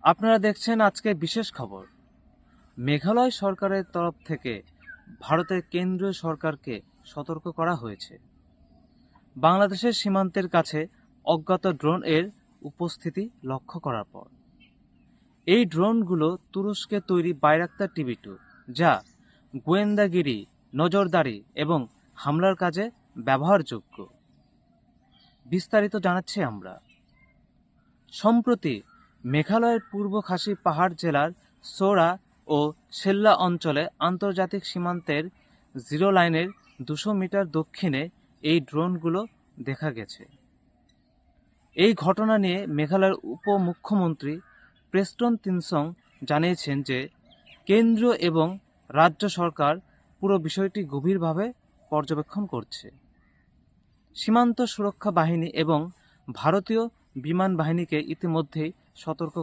আপনারা দেখছেন আজকে বিশেষ খবর। মেঘালয় সরকারের তরফ থেকে ভারতের কেন্দ্রীয় সরকারকে সতর্ক করা হয়েছে বাংলাদেশের সীমান্তের কাছে অজ্ঞাত ড্রোন এর উপস্থিতি লক্ষ্য করার পর। এই ড্রোনগুলো তুরস্কের তৈরি বাইরাক্তার TB2, যা গোয়েন্দাগিরি, নজরদারি এবং হামলার কাজে ব্যবহারযোগ্য। বিস্তারিত জানাচ্ছি আমরা। সম্প্রতি মেঘালয়ের পূর্ব খাসি পাহাড় জেলার সোরা ও সেল্লা অঞ্চলে আন্তর্জাতিক সীমান্তের জিরো লাইনের 200 মিটার দক্ষিণে এই ড্রোনগুলো দেখা গেছে। এই ঘটনা নিয়ে মেঘালয়ের উপমুখ্যমন্ত্রী প্রেস্টন তিনসং জানিয়েছেন যে কেন্দ্র এবং রাজ্য সরকার পুরো বিষয়টি গভীরভাবে পর্যবেক্ষণ করছে। সীমান্ত সুরক্ষা বাহিনী এবং ভারতীয় বিমান বাহিনীকে ইতিমধ্যেই সতর্ক